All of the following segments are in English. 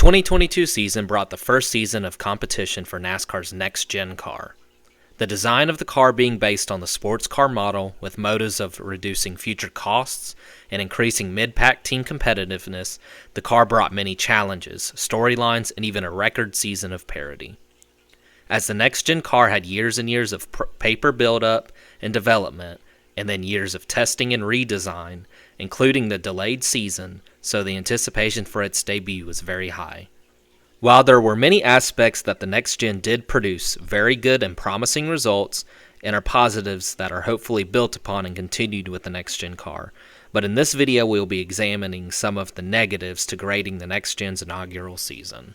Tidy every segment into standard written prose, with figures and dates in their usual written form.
2022 season brought the first season of competition for NASCAR's next-gen car. The design of the car being based on the sports car model with motives of reducing future costs and increasing mid-pack team competitiveness, the car brought many challenges, storylines, and even a record season of parity. As the next-gen car had years and years of paper build-up and development, and then years of testing and redesign, including the delayed season, so the anticipation for its debut was very high. While there were many aspects that the next gen did produce very good and promising results, and are positives that are hopefully built upon and continued with the next gen car, but in this video we will be examining some of the negatives to grading the next gen's inaugural season.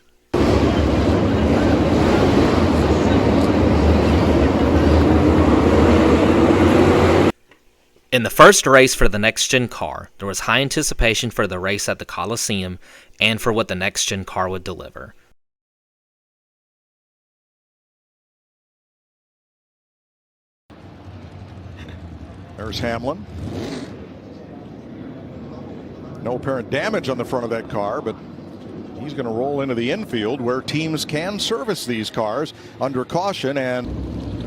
In the first race for the next-gen car, there was high anticipation for the race at the Coliseum and for what the next-gen car would deliver. There's Hamlin. No apparent damage on the front of that car, but he's going to roll into the infield where teams can service these cars under caution. And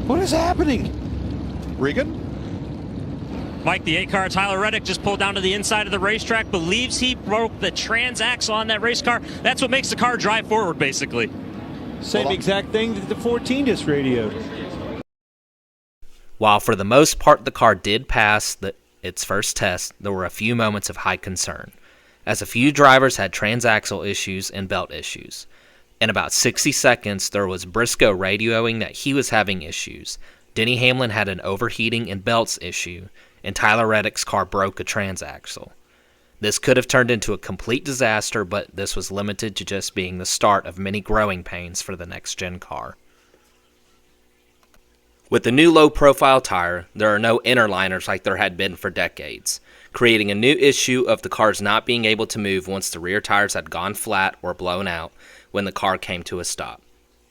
what is happening? Regan? Mike, the 8 car, Tyler Reddick, just pulled down to the inside of the racetrack, believes he broke the transaxle on that race car. That's what makes the car drive forward, basically. Same exact thing that the 14 just radioed. While for the most part the car did pass its first test, there were a few moments of high concern, as a few drivers had transaxle issues and belt issues. In about 60 seconds, there was Briscoe radioing that he was having issues. Denny Hamlin had an overheating and belts issue, and Tyler Reddick's car broke a transaxle. This could have turned into a complete disaster, but this was limited to just being the start of many growing pains for the next-gen car. With the new low-profile tire, there are no interliners like there had been for decades, creating a new issue of the cars not being able to move once the rear tires had gone flat or blown out when the car came to a stop.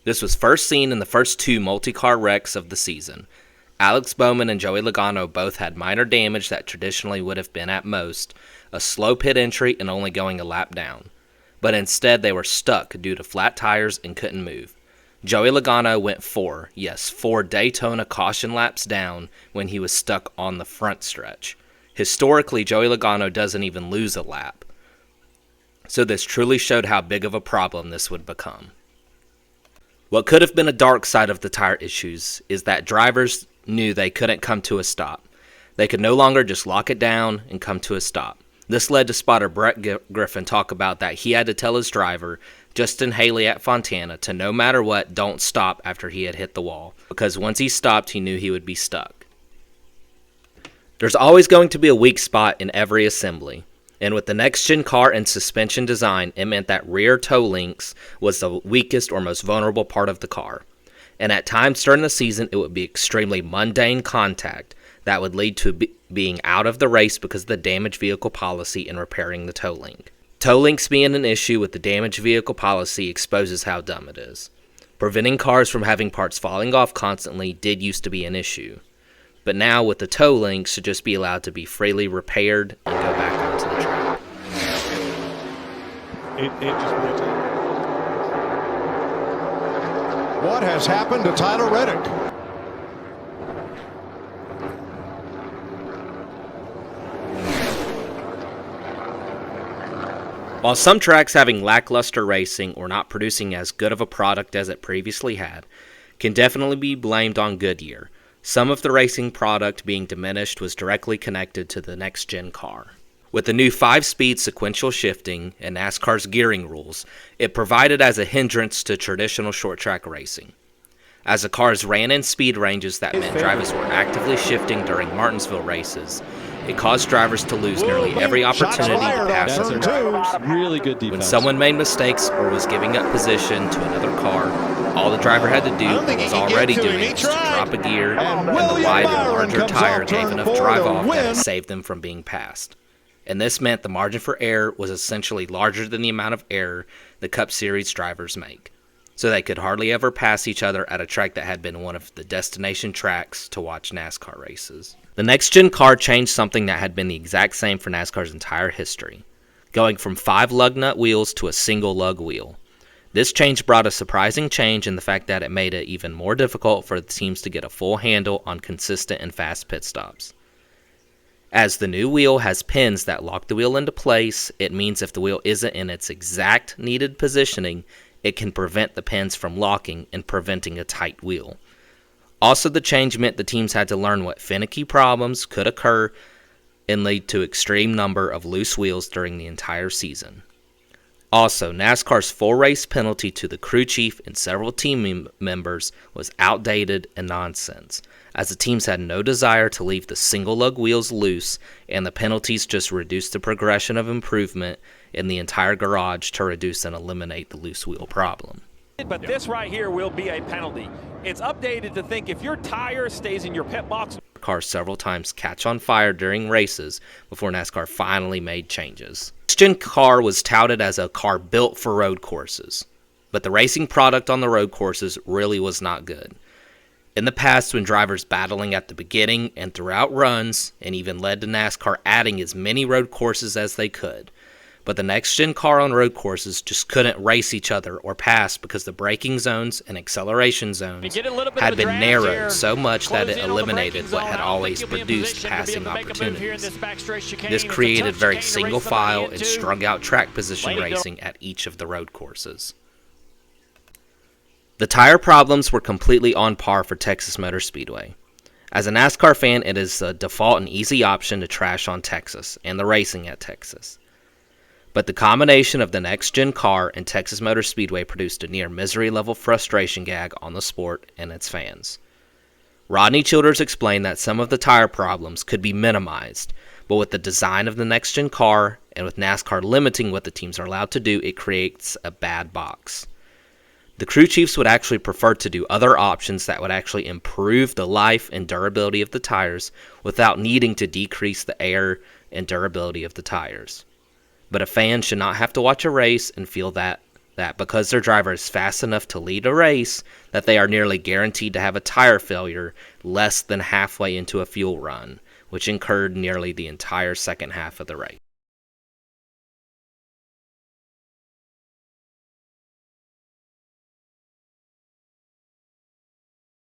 This was first seen in the first 2 multi-car wrecks of the season. Alex Bowman and Joey Logano both had minor damage that traditionally would have been at most a slow pit entry and only going a lap down. But instead they were stuck due to flat tires and couldn't move. Joey Logano went 4 Daytona caution laps down when he was stuck on the front stretch. Historically, Joey Logano doesn't even lose a lap. So this truly showed how big of a problem this would become. What could have been a dark side of the tire issues is that drivers knew they couldn't come to a stop. They could no longer just lock it down and come to a stop. This led to spotter Brett Griffin talk about that he had to tell his driver, Justin Haley at Fontana, to no matter what, don't stop after he had hit the wall, because once he stopped, he knew he would be stuck. There's always going to be a weak spot in every assembly, and with the next-gen car and suspension design, it meant that rear toe links was the weakest or most vulnerable part of the car. And at times during the season, it would be extremely mundane contact that would lead to being out of the race because of the damaged vehicle policy and repairing the toe link. Toe links being an issue with the damaged vehicle policy exposes how dumb it is. Preventing cars from having parts falling off constantly did used to be an issue. But now with the toe links should just be allowed to be freely repaired and go back onto the track. What has happened to Tyler Reddick? While some tracks having lackluster racing or not producing as good of a product as it previously had, can definitely be blamed on Goodyear. Some of the racing product being diminished was directly connected to the next-gen car. With the new 5-speed sequential shifting and NASCAR's gearing rules, it provided as a hindrance to traditional short-track racing. As the cars ran in speed ranges that meant drivers were actively shifting during Martinsville races, it caused drivers to lose nearly every opportunity to pass other drivers. Really good defense. When someone made mistakes or was giving up position to another car, all the driver had to do was already doing was to drop a gear, and the wide and larger tire gave enough drive-off that it saved them from being passed. And this meant the margin for error was essentially larger than the amount of error the Cup Series drivers make. So they could hardly ever pass each other at a track that had been one of the destination tracks to watch NASCAR races. The next-gen car changed something that had been the exact same for NASCAR's entire history, going from 5 lug nut wheels to a single lug wheel. This change brought a surprising change in the fact that it made it even more difficult for the teams to get a full handle on consistent and fast pit stops. As the new wheel has pins that lock the wheel into place, it means if the wheel isn't in its exact needed positioning, it can prevent the pins from locking and preventing a tight wheel. Also, the change meant the teams had to learn what finicky problems could occur and lead to extreme number of loose wheels during the entire season. Also, NASCAR's full race penalty to the crew chief and several team members was outdated and nonsense, as the teams had no desire to leave the single lug wheels loose, and the penalties just reduced the progression of improvement in the entire garage to reduce and eliminate the loose wheel problem. But this right here will be a penalty. It's updated to think if your tire stays in your pit box. Cars several times catch on fire during races before NASCAR finally made changes. The next-gen car was touted as a car built for road courses, but the racing product on the road courses really was not good. In the past, when drivers battling at the beginning and throughout runs, and even led to NASCAR adding as many road courses as they could. But the next-gen car on road courses just couldn't race each other or pass because the braking zones and acceleration zones had been narrowed so much that it eliminated what had always produced passing opportunities. This created very single-file and strung-out track position racing at each of the road courses. The tire problems were completely on par for Texas Motor Speedway. As a NASCAR fan, it is a default and easy option to trash on Texas and the racing at Texas. But the combination of the next-gen car and Texas Motor Speedway produced a near misery-level frustration gag on the sport and its fans. Rodney Childers explained that some of the tire problems could be minimized, but with the design of the next-gen car and with NASCAR limiting what the teams are allowed to do, it creates a bad box. The crew chiefs would actually prefer to do other options that would actually improve the life and durability of the tires without needing to decrease the air and durability of the tires. But a fan should not have to watch a race and feel that because their driver is fast enough to lead a race, that they are nearly guaranteed to have a tire failure less than halfway into a fuel run, which incurred nearly the entire second half of the race.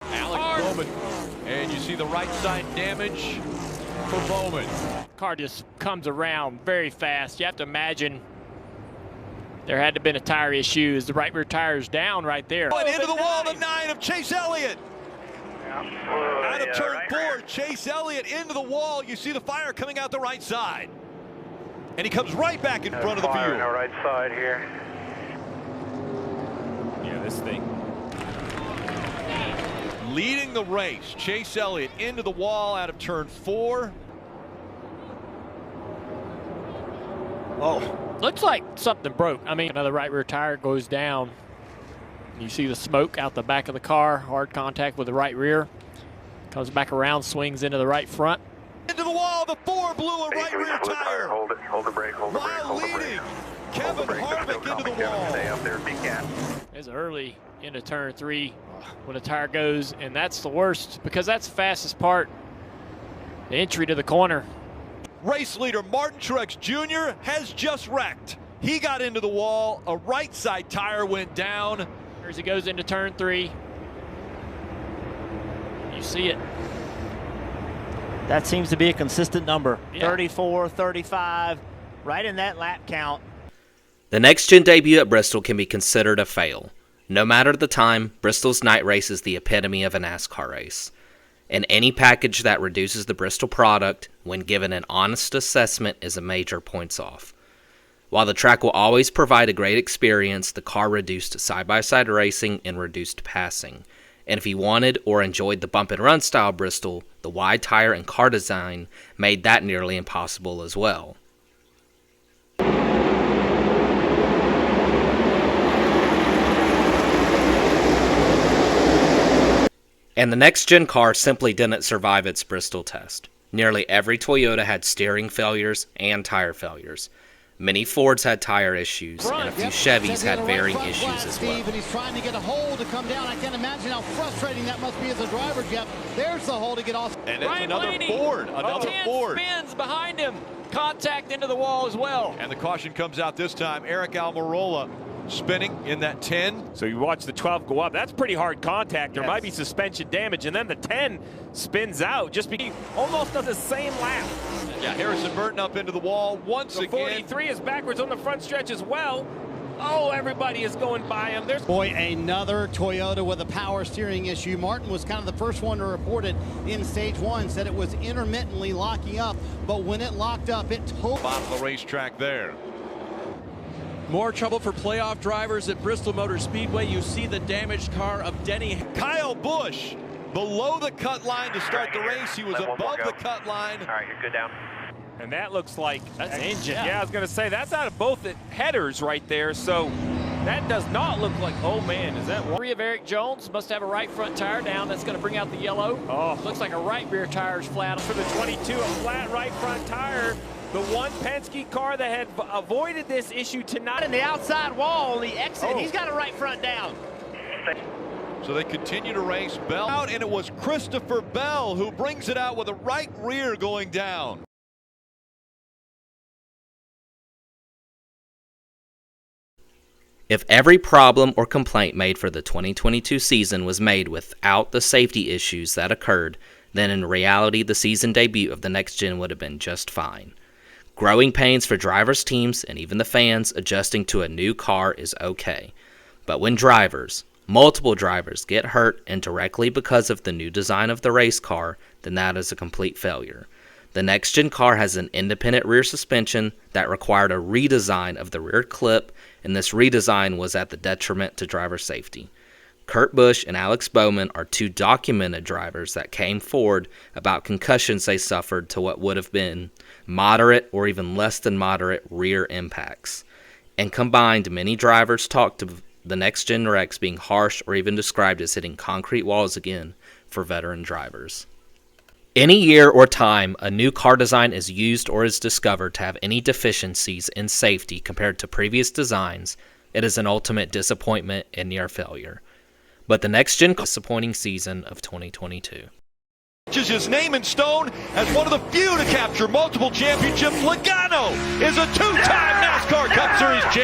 Alex Bowman, and you see the right side damage for Bowman. Car just comes around very fast. You have to imagine there had to have been a tire issue as the right rear tire is down right there. And into the wall, the 9 of Chase Elliott. Out of turn 4, Chase Elliott into the wall. You see the fire coming out the right side. And he comes right back in front of the field. Right side here. Yeah, this thing. Leading the race, Chase Elliott into the wall out of turn 4. Oh, looks like something broke. I mean, another right rear tire goes down. You see the smoke out the back of the car, hard contact with the right rear. Comes back around, swings into the right front. Into the wall, the 4 blew a right rear tire. Hold it, hold the brake, hold the brake, hold the brake. Kevin Harvick into the wall. Stay up there if you can. It's early into turn 3 when the tire goes, and that's the worst because that's the fastest part, the entry to the corner. Race leader Martin Truex Jr. has just wrecked. He got into the wall. A right side tire went down. As he goes into turn 3, you see it. That seems to be a consistent number. Yeah. 34, 35, right in that lap count. The next-gen debut at Bristol can be considered a fail. No matter the time, Bristol's night race is the epitome of a NASCAR race. And any package that reduces the Bristol product, when given an honest assessment, is a major points off. While the track will always provide a great experience, the car reduced side-by-side racing and reduced passing. And if you wanted or enjoyed the bump-and-run style Bristol, the wide tire and car design made that nearly impossible as well. And the next-gen car simply didn't survive its Bristol test. Nearly every Toyota had steering failures and tire failures. Many Fords had tire issues, and a few Chevys had varying issues as well. And he's trying to get a hole to come down. I can't imagine how frustrating that must be as a driver, Jeff. There's the hole to get off. And it's another Ford. Another Ford. Spins behind him. Contact into the wall as well. And the caution comes out this time. Eric Almirola spinning in that 10. So you watch the 12 go up. That's pretty hard contact. There might be suspension damage. And then the 10 spins out. Just because almost does the same lap. Yeah, Harrison Burton up into the wall once the again. 43 is backwards on the front stretch as well. Oh, everybody is going by him. There's Boy, another Toyota with a power steering issue. Martin was kind of the first one to report it in stage 1, said it was intermittently locking up, but when it locked up, it totally bottom of the racetrack there. More trouble for playoff drivers at Bristol Motor Speedway. You see the damaged car of Denny. Kyle Busch below the cut line to start the race. He was above the cut line. All right, you're good down. And that looks like that's engine. Yeah, I was going to say that's out of both the headers right there. So that does not look like. Oh man, is that one? 3 of Eric Jones must have a right front tire down. That's going to bring out the yellow. Oh, looks like a right rear tire is flat. For the 22, a flat right front tire. The one Penske car that had avoided this issue tonight. In the outside wall on the exit, he's got a right front down. So they continue to race. Bell out, and it was Christopher Bell who brings it out with a right rear going down. If every problem or complaint made for the 2022 season was made without the safety issues that occurred, then in reality the season debut of the next gen would have been just fine. Growing pains for drivers, teams, and even the fans adjusting to a new car is okay. But when drivers, multiple drivers, get hurt indirectly because of the new design of the race car, then that is a complete failure. The next gen car has an independent rear suspension that required a redesign of the rear clip, and this redesign was at the detriment to driver safety. Kurt Busch and Alex Bowman are 2 documented drivers that came forward about concussions they suffered to what would have been moderate or even less than moderate rear impacts. And combined, many drivers talked of the next gen wrecks being harsh or even described as hitting concrete walls again for veteran drivers. Any year or time a new car design is used or is discovered to have any deficiencies in safety compared to previous designs, it is an ultimate disappointment and near failure. But the next gen disappointing season of 2022. His name in stone as one of the few to capture multiple championships. Logano is a 2-time NASCAR Cup Series champion.